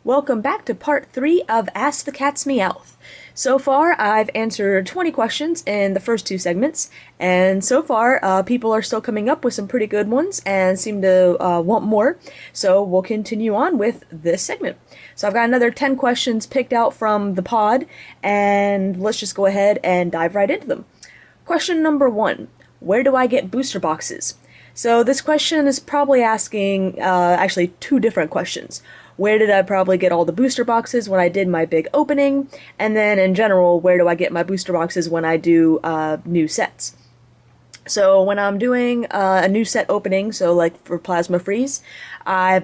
Welcome back to part 3 of Ask the Cat's Meowth. So far, I've answered 20 questions in the first two segments, and so far, people are still coming up with some pretty good ones and seem to want more, so we'll continue on with this segment. So I've got another 10 questions picked out from the pod, and let's just go ahead and dive right into them. Question number 1. Where do I get booster boxes? So this question is probably asking, actually, two different questions. Where did I probably get all the booster boxes when I did my big opening? And then in general, where do I get my booster boxes when I do new sets? So when I'm doing a new set opening, so like for Plasma Freeze, I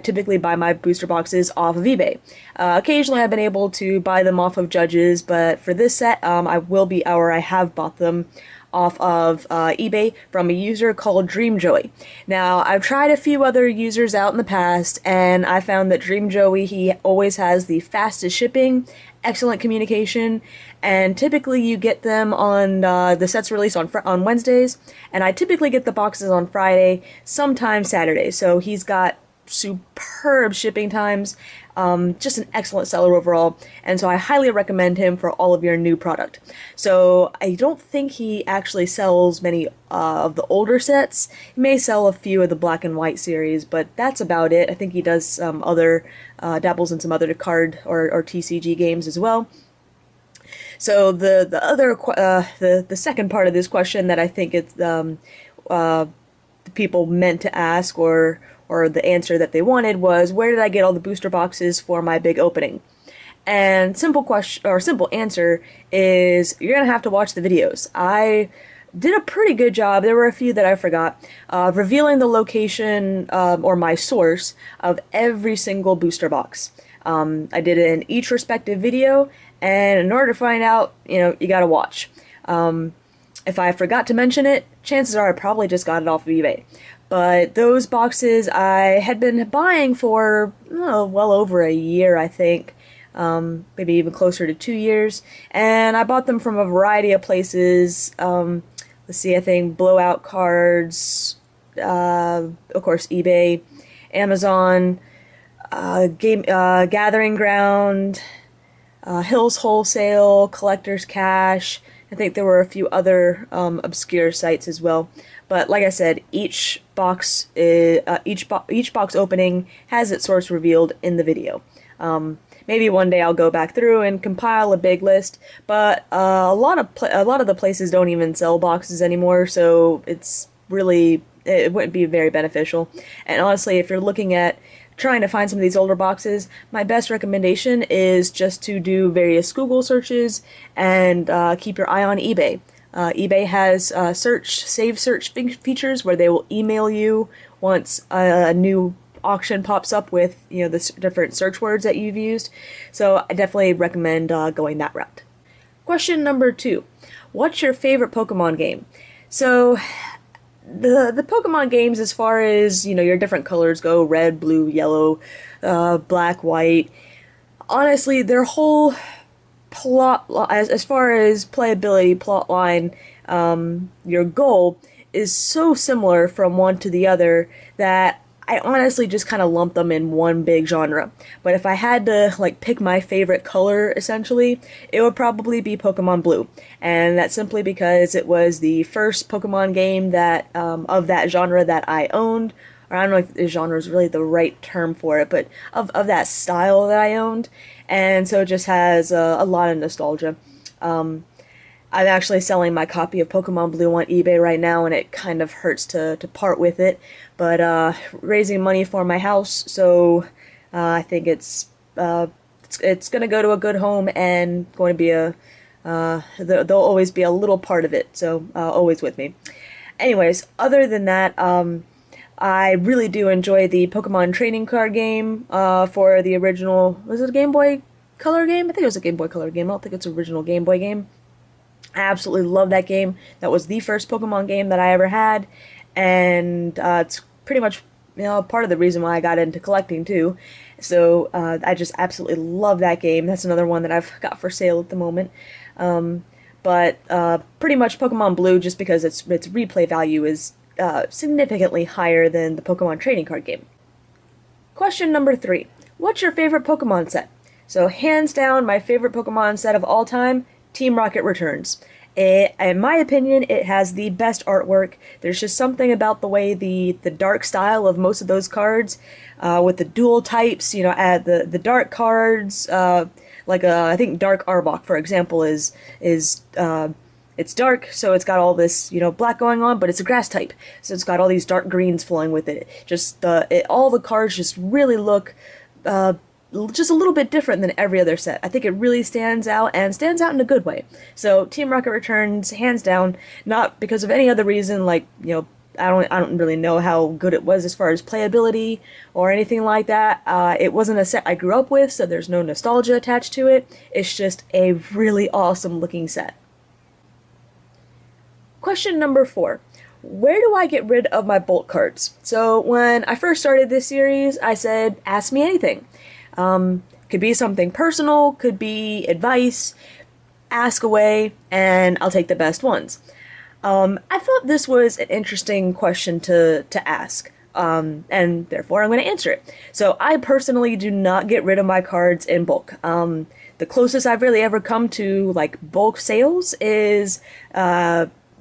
typically buy my booster boxes off of eBay. Occasionally I've been able to buy them off of Judges, but for this set, I have bought them off of eBay from a user called Dream Joey. Now, I've tried a few other users out in the past, and I found that Dream Joey, he always has the fastest shipping, excellent communication, and typically you get them on the sets released on Wednesdays, and I typically get the boxes on Friday, sometimes Saturday. So he's got superb shipping times, just an excellent seller overall, and so I highly recommend him for all of your new product. So I don't think he actually sells many of the older sets. He may sell a few of the black and white series, but that's about it. I think he does some other dabbles in some other card or TCG games as well. So the second part of this question that I think it's the people meant to ask or the answer that they wanted was, where did I get all the booster boxes for my big opening? And simple answer is, you're gonna have to watch the videos. I did a pretty good job. There were a few that I forgot, revealing the location or my source of every single booster box. I did it in each respective video, and in order to find out, you gotta watch. If I forgot to mention it, chances are I probably just got it off of eBay. But those boxes I had been buying for well over a year, I think. Maybe even closer to 2 years. And I bought them from a variety of places. Let's see, I think Blowout Cards, of course eBay, Amazon, Gathering Ground, Hills Wholesale, Collector's Cash. I think there were a few other obscure sites as well. But like I said, each box opening has its source revealed in the video. Maybe one day I'll go back through and compile a big list, but a lot of the places don't even sell boxes anymore, so it wouldn't be very beneficial. And honestly, if you're looking at trying to find some of these older boxes, my best recommendation is just to do various Google searches and keep your eye on eBay. eBay has save search features where they will email you once a new auction pops up with the different search words that you've used. So I definitely recommend going that route. Question number 2. What's your favorite Pokemon game? So the Pokemon games, as far as your different colors go, red, blue, yellow, black, white, honestly, their whole plot, as far as playability, plot line, your goal is so similar from one to the other that I honestly just kind of lump them in one big genre. But if I had to pick my favorite color, essentially, it would probably be Pokemon Blue, and that's simply because it was the first Pokemon game that of that genre that I owned. Or I don't know if the genre is really the right term for it, but of that style that I owned, and so it just has a lot of nostalgia. I'm actually selling my copy of Pokemon Blue on eBay right now, and it kind of hurts to part with it, but raising money for my house, so I think it's going to go to a good home and going to be there'll always be a little part of it, so always with me. Anyways, other than that, I really do enjoy the Pokemon trading card game for the original, was it a Game Boy Color game? I think it was a Game Boy Color game. I don't think it's an original Game Boy game. I absolutely love that game. That was the first Pokemon game that I ever had, and it's pretty much part of the reason why I got into collecting too. So I just absolutely love that game. That's another one that I've got for sale at the moment. But pretty much Pokemon Blue, just because its replay value is significantly higher than the Pokemon trading card game. Question number 3. What's your favorite Pokemon set? So, hands down, my favorite Pokemon set of all time, Team Rocket Returns. In my opinion, it has the best artwork. There's just something about the way the dark style of most of those cards, with the dual types, add the dark cards, I think Dark Arbok, for example, is it's dark, so it's got all this, black going on, but it's a grass type, so it's got all these dark greens flowing with it. All the cards just really look just a little bit different than every other set. I think it really stands out, and stands out in a good way. So Team Rocket Returns, hands down, not because of any other reason, I don't really know how good it was as far as playability or anything like that. It wasn't a set I grew up with, so there's no nostalgia attached to it. It's just a really awesome looking set. Question number 4. Where do I get rid of my bulk cards? So when I first started this series, I said, ask me anything. Could be something personal, could be advice, ask away, and I'll take the best ones. I thought this was an interesting question to ask, and therefore I'm going to answer it. So I personally do not get rid of my cards in bulk. The closest I've really ever come to bulk sales is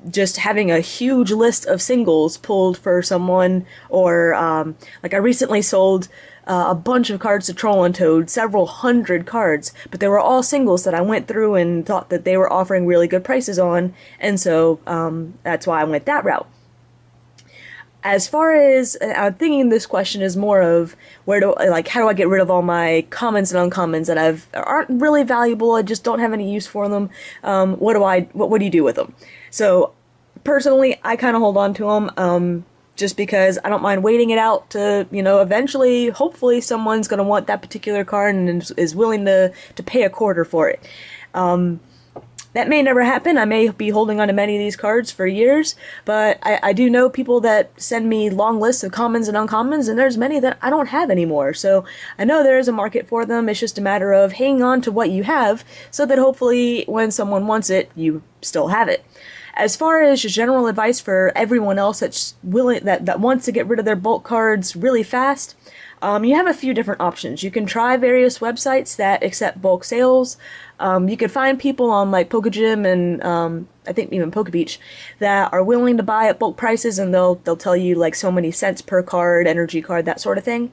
just having a huge list of singles pulled for someone, or I recently sold a bunch of cards to Troll and Toad, several hundred cards, but they were all singles that I went through and thought that they were offering really good prices on, and so that's why I went that route. As far as, I'm thinking this question is more of how do I get rid of all my commons and uncommons that aren't really valuable, I just don't have any use for them. What do you do with them? So personally, I kind of hold on to them, just because I don't mind waiting it out to, eventually, hopefully someone's going to want that particular card and is willing to pay a quarter for it. That may never happen. I may be holding on to many of these cards for years, but I do know people that send me long lists of commons and uncommons, and there's many that I don't have anymore. So I know there is a market for them. It's just a matter of hanging on to what you have so that hopefully when someone wants it, you still have it. As far as just general advice for everyone else that's willing, that wants to get rid of their bulk cards really fast, you have a few different options. You can try various websites that accept bulk sales. You can find people on Pokegym and I think even Pokebeach that are willing to buy at bulk prices, and they'll tell you so many cents per card, energy card, that sort of thing.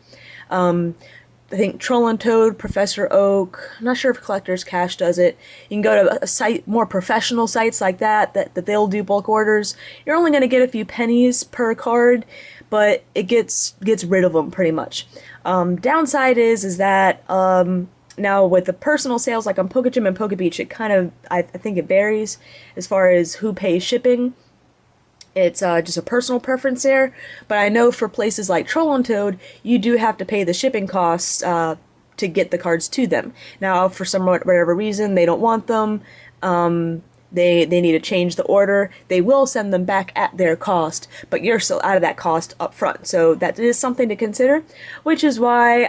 I think Troll and Toad, Professor Oak, I'm not sure if Collector's Cash does it. You can go to a site, more professional sites like that they'll do bulk orders. You're only going to get a few pennies per card, but it gets rid of them pretty much. Downside is that now with the personal sales like on Pokegym and Pokebeach, it kind of, I think it varies as far as who pays shipping. It's just a personal preference there, but I know for places like Troll and Toad, you do have to pay the shipping costs to get the cards to them. Now, for whatever reason, they don't want them, they need to change the order, they will send them back at their cost, but you're still out of that cost up front. So that is something to consider, which is why,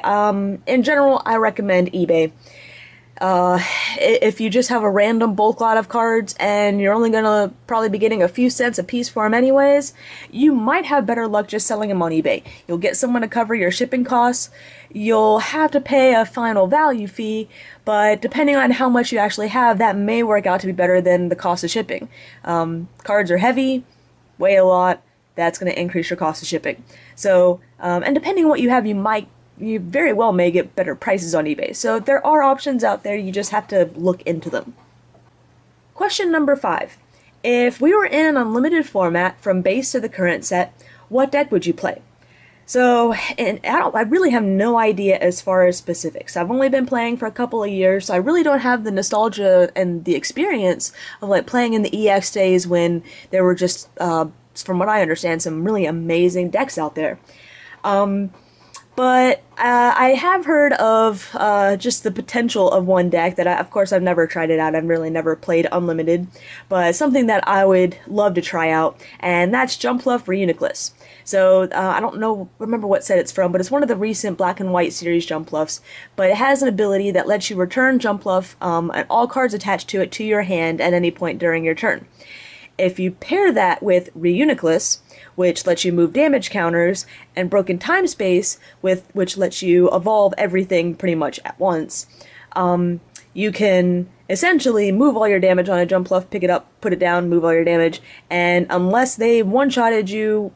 in general, I recommend eBay. If you just have a random bulk lot of cards and you're only gonna probably be getting a few cents a piece for them anyways, you might have better luck just selling them on eBay. You'll get someone to cover your shipping costs, you'll have to pay a final value fee, but depending on how much you actually have, that may work out to be better than the cost of shipping. Cards are heavy, weigh a lot, that's going to increase your cost of shipping. So, and depending on what you have, you very well may get better prices on eBay. So there are options out there, you just have to look into them. Question number 5. If we were in an unlimited format from base to the current set, what deck would you play? So, and I really have no idea as far as specifics. I've only been playing for a couple of years, so I really don't have the nostalgia and the experience of playing in the EX days when there were just, from what I understand, some really amazing decks out there. But I have heard of just the potential of one deck that, of course, I've never tried it out. I've really never played Unlimited, but something that I would love to try out, and that's Jumpluff Reuniclus. So I don't remember what set it's from, but it's one of the recent Black and White series Jumpluffs. But it has an ability that lets you return Jumpluff and all cards attached to it to your hand at any point during your turn. If you pair that with Reuniclus, which lets you move damage counters, and Broken Time Space, which lets you evolve everything pretty much at once, you can essentially move all your damage on a jump fluff, pick it up, put it down, move all your damage, and unless they one-shotted you,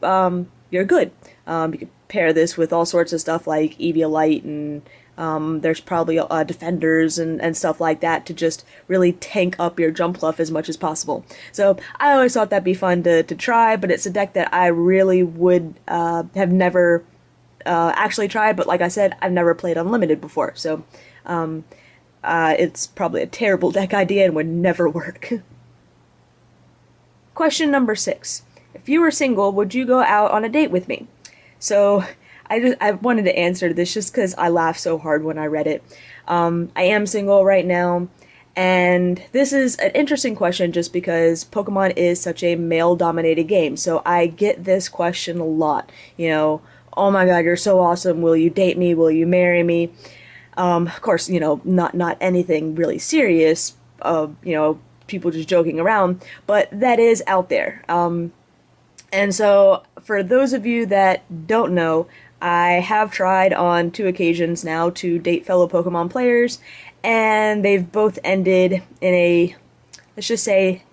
you're good. You can pair this with all sorts of stuff like Eviolite, and there's probably defenders and stuff like that to just really tank up your jump fluff as much as possible. So I always thought that'd be fun to try, but it's a deck that I really would have never actually tried, but like I said, I've never played Unlimited before, so it's probably a terrible deck idea and would never work. Question number 6. If you were single, would you go out on a date with me? So I wanted to answer this just because I laughed so hard when I read it. I am single right now, and this is an interesting question just because Pokemon is such a male-dominated game. So I get this question a lot. You know, oh my god, you're so awesome. Will you date me? Will you marry me? Of course, you know, not anything really serious, you know, people just joking around, but that is out there. And so, for those of you that don't know, I have tried on 2 occasions now to date fellow Pokemon players, and they've both ended in a, let's just say,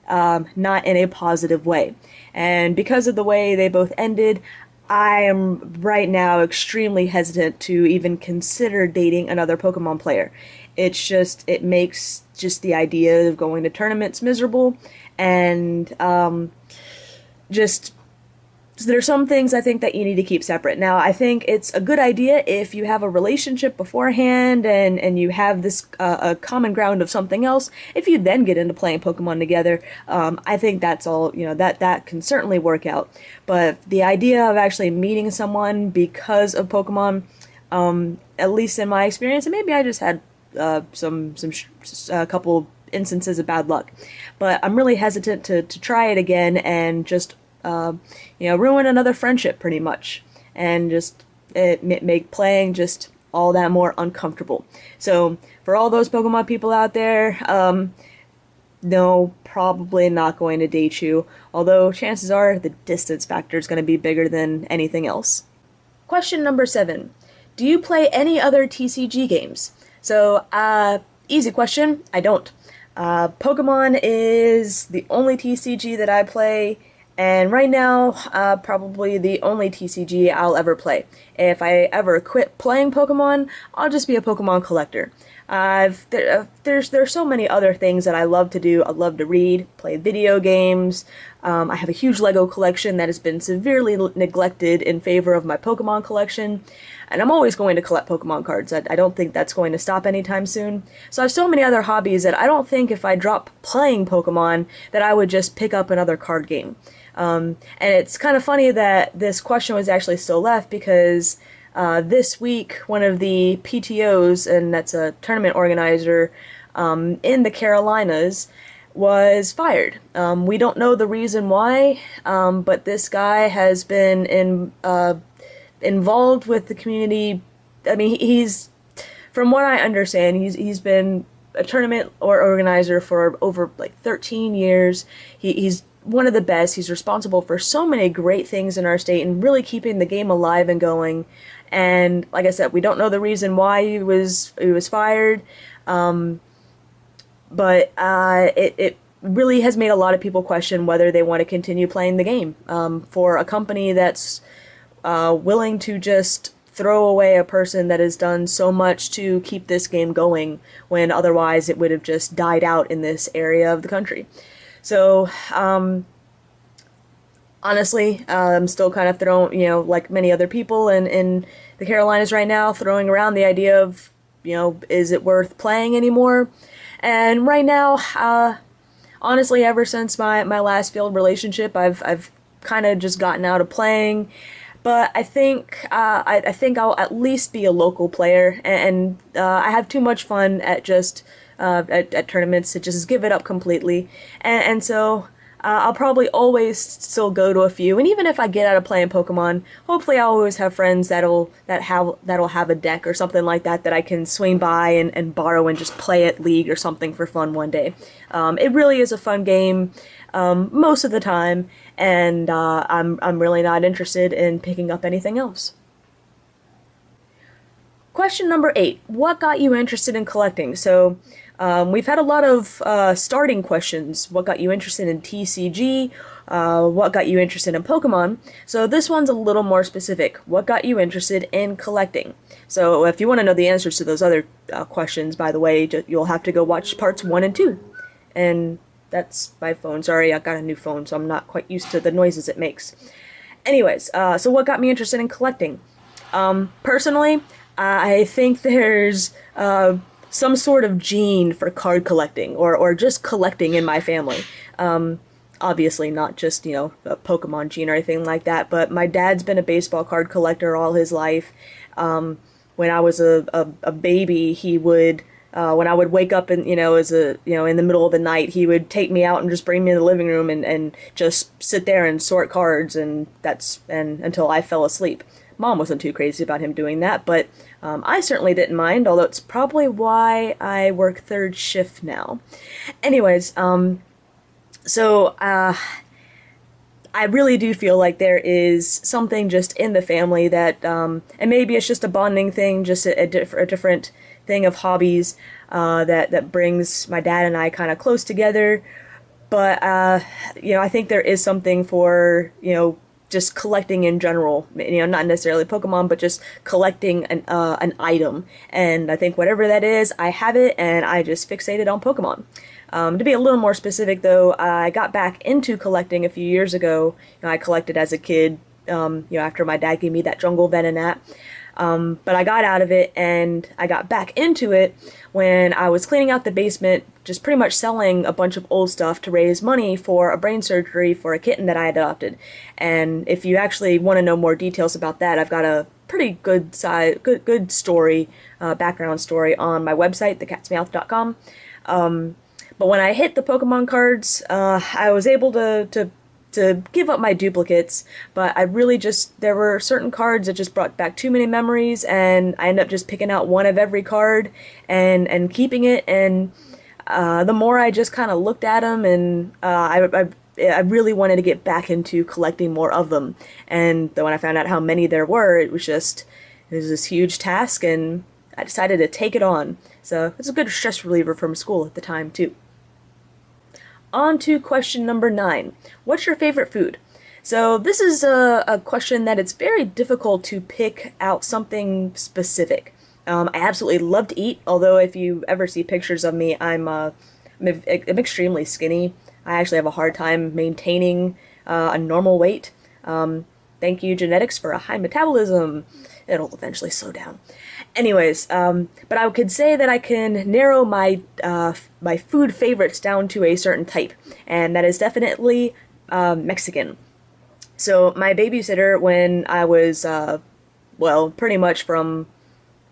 not in a positive way. And because of the way they both ended, I am right now extremely hesitant to even consider dating another Pokemon player. It's just, it makes just the idea of going to tournaments miserable, and just, there's some things I think that you need to keep separate. Now, I think it's a good idea if you have a relationship beforehand and you have this a common ground of something else. If you then get into playing Pokemon together, I think that's all, you know, that can certainly work out. But the idea of actually meeting someone because of Pokemon, at least in my experience, and maybe I just had a couple instances of bad luck, but I'm really hesitant to try it again and just you know, ruin another friendship pretty much, and just make playing just all that more uncomfortable. So for all those Pokemon people out there, no, probably not going to date you, although chances are the distance factor is going to be bigger than anything else. Question number 7. Do you play any other TCG games? So, easy question, I don't. Pokemon is the only TCG that I play, and right now, probably the only TCG I'll ever play. If I ever quit playing Pokemon, I'll just be a Pokemon collector. There's so many other things that I love to do. I love to read, play video games. I have a huge Lego collection that has been severely neglected in favor of my Pokemon collection. And I'm always going to collect Pokemon cards. I don't think that's going to stop anytime soon. So I have so many other hobbies that I don't think if I drop playing Pokemon that I would just pick up another card game. And it's kind of funny that this question was actually still left because this week one of the PTOs, and that's a tournament organizer in the Carolinas, was fired. We don't know the reason why, but this guy has been involved with the community. I mean, he's, from what I understand, he's been a tournament organizer for over like 13 years. He's one of the best. He's responsible for so many great things in our state and really keeping the game alive and going. And like I said, we don't know the reason why he was fired, but it really has made a lot of people question whether they want to continue playing the game. For a company that's willing to just throw away a person that has done so much to keep this game going, when otherwise it would have just died out in this area of the country. So, honestly, I'm still kind of throwing, you know, like many other people in the Carolinas right now, throwing around the idea of, you know, is it worth playing anymore? And right now, honestly, ever since my last failed relationship, I've kind of just gotten out of playing. But I think I think I'll at least be a local player, and I have too much fun at just at tournaments to just give it up completely. And so I'll probably always still go to a few, and even if I get out of playing Pokemon, hopefully I'll always have friends that'll have a deck or something like that that I can swing by and borrow and just play at League or something for fun one day. It really is a fun game most of the time, and I'm really not interested in picking up anything else. Question number 8. What got you interested in collecting? So, we've had a lot of starting questions. What got you interested in TCG? What got you interested in Pokemon? So this one's a little more specific. What got you interested in collecting? So if you want to know the answers to those other questions, by the way, you'll have to go watch parts 1 and 2. And that's my phone. Sorry, I got a new phone, so I'm not quite used to the noises it makes. Anyways, so what got me interested in collecting? Personally, I think there's some sort of gene for card collecting or just collecting in my family. Obviously not just, a Pokemon gene or anything like that, but my dad's been a baseball card collector all his life. When I was a baby, he would, when I would wake up and, in the middle of the night, he would take me out and just bring me in the living room and just sit there and sort cards and until I fell asleep. Mom wasn't too crazy about him doing that, but I certainly didn't mind, although it's probably why I work third shift now. Anyways, so I really do feel like there is something just in the family that, and maybe it's just a bonding thing, just a different thing of hobbies that brings my dad and I kind of close together. But, I think there is something for, just collecting in general, not necessarily Pokemon, but just collecting an item. And I think whatever that is, I have it, and I just fixated on Pokemon. To be a little more specific, though, I got back into collecting a few years ago. I collected as a kid, after my dad gave me that jungle Venonat. But I got out of it, and I got back into it when I was cleaning out the basement, just pretty much selling a bunch of old stuff to raise money for a brain surgery for a kitten that I adopted. And if you actually want to know more details about that, I've got a pretty good story, background story on my website, TheCatsMeowth.com. But when I hit the Pokemon cards, I was able to give up my duplicates, but I really there were certain cards that just brought back too many memories, and I ended up just picking out one of every card and keeping it, and the more I just kind of looked at them, and I really wanted to get back into collecting more of them, and then when I found out how many there were, it was this huge task, and I decided to take it on. So it's a good stress reliever from school at the time, too. On to question number 9. What's your favorite food? So this is a question that it's very difficult to pick out something specific. I absolutely love to eat, although if you ever see pictures of me, I'm extremely skinny. I actually have a hard time maintaining a normal weight. Thank you, genetics, for a high metabolism. It'll eventually slow down. Anyways, but I could say that I can narrow my my food favorites down to a certain type, and that is definitely Mexican. So my babysitter, when I was, pretty much from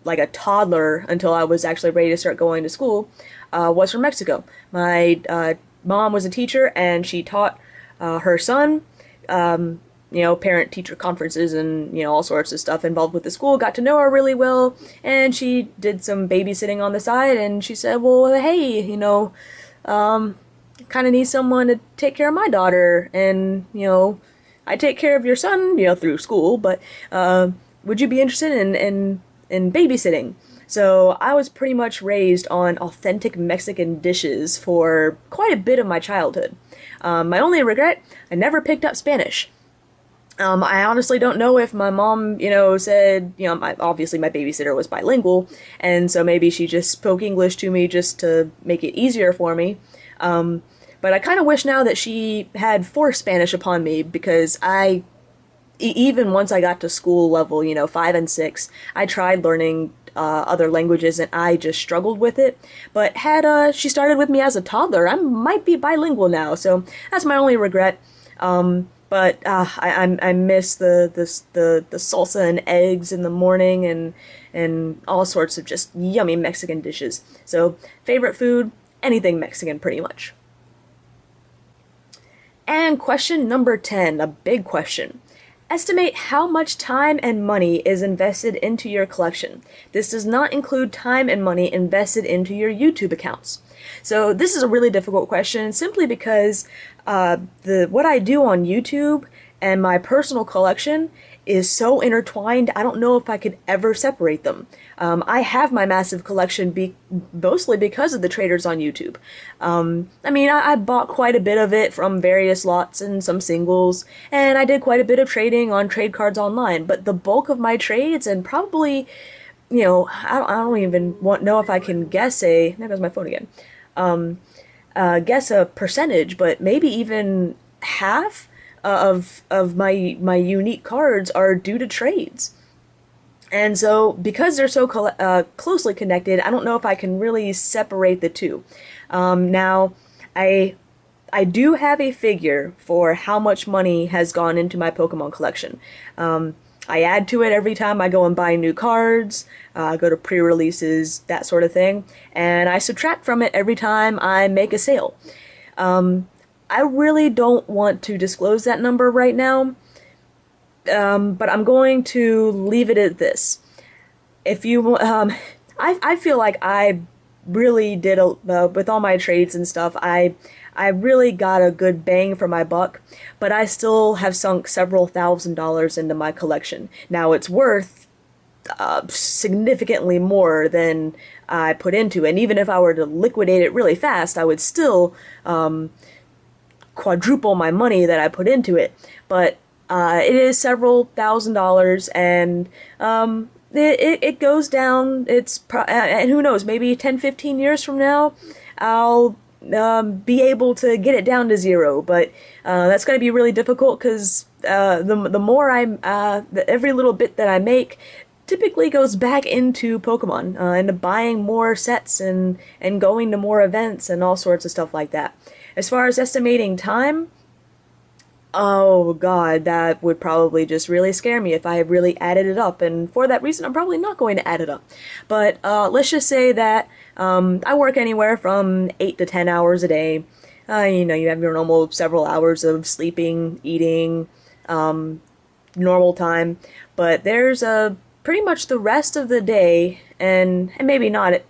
like a toddler until I was actually ready to start going to school, was from Mexico. My mom was a teacher, and she taught her son. Parent-teacher conferences and, all sorts of stuff involved with the school, got to know her really well, and she did some babysitting on the side, and she said, well, hey, kind of need someone to take care of my daughter, and, I take care of your son, through school, but, would you be interested in babysitting? So I was pretty much raised on authentic Mexican dishes for quite a bit of my childhood. My only regret, I never picked up Spanish. I honestly don't know if my mom, said, obviously my babysitter was bilingual, and so maybe she just spoke English to me just to make it easier for me. But I kind of wish now that she had forced Spanish upon me, because even once I got to school level, 5 and 6, I tried learning other languages, and I just struggled with it. But had she started with me as a toddler, I might be bilingual now, so that's my only regret. But I miss the salsa and eggs in the morning and all sorts of just yummy Mexican dishes. So favorite food, anything Mexican pretty much. And question number 10, a big question. Estimate how much time and money is invested into your collection. This does not include time and money invested into your YouTube accounts. So this is a really difficult question simply because what I do on YouTube and my personal collection is so intertwined, I don't know if I could ever separate them. I have my massive collection mostly because of the traders on YouTube. I bought quite a bit of it from various lots and some singles, and I did quite a bit of trading on trade cards online, but the bulk of my trades, and probably, I don't even know if I can guess there goes my phone again, guess a percentage, but maybe even half of my unique cards are due to trades. And so, because they're so closely connected, I don't know if I can really separate the two. Now, I do have a figure for how much money has gone into my Pokemon collection. I add to it every time I go and buy new cards, go to pre-releases, that sort of thing, and I subtract from it every time I make a sale. I really don't want to disclose that number right now, but I'm going to leave it at this. If you, I feel like I really did, with all my trades and stuff, I really got a good bang for my buck, but I still have sunk several $1,000s into my collection. Now it's worth significantly more than I put into it, and even if I were to liquidate it really fast, I would still quadruple my money that I put into it. But it is several $1,000s, and it goes down. And who knows, maybe 10-15 years from now I'll be able to get it down to zero, but that's going to be really difficult because the more every little bit that I make typically goes back into Pokemon, into buying more sets and going to more events and all sorts of stuff like that. As far as estimating time, oh god, that would probably just really scare me if I really added it up, and for that reason I'm probably not going to add it up. But let's just say that I work anywhere from 8 to 10 hours a day. You have your normal several hours of sleeping, eating, normal time, but there's pretty much the rest of the day, and maybe not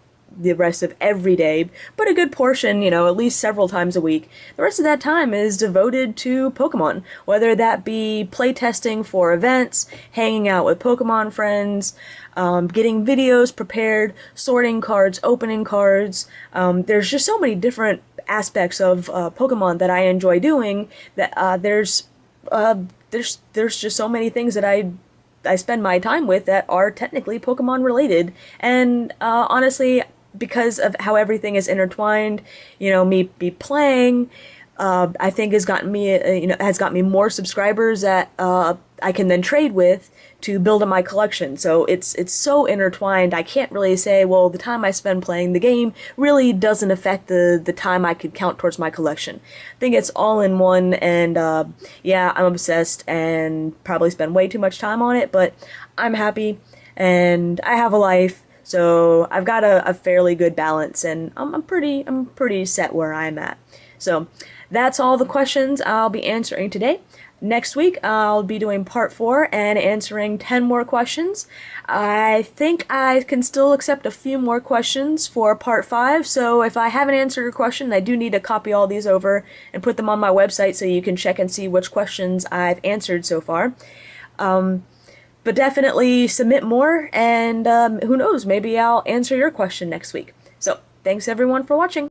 the rest of every day, but a good portion, at least several times a week. The rest of that time is devoted to Pokemon, whether that be playtesting for events, hanging out with Pokemon friends, getting videos prepared, sorting cards, opening cards. There's just so many different aspects of Pokemon that I enjoy doing that there's just so many things that I spend my time with that are technically Pokemon related, and honestly, because of how everything is intertwined, me playing, I think has gotten me more subscribers that I can then trade with to build up my collection. So it's so intertwined. I can't really say, well, the time I spend playing the game really doesn't affect the time I could count towards my collection. I think it's all in one, and yeah, I'm obsessed and probably spend way too much time on it, but I'm happy and I have a life. So I've got a fairly good balance, and I'm pretty set where I'm at. So that's all the questions I'll be answering today. Next week I'll be doing part 4 and answering 10 more questions. I think I can still accept a few more questions for part 5, so if I haven't answered your question, I do need to copy all these over and put them on my website so you can check and see which questions I've answered so far. But definitely submit more, and who knows, maybe I'll answer your question next week. So, thanks everyone for watching.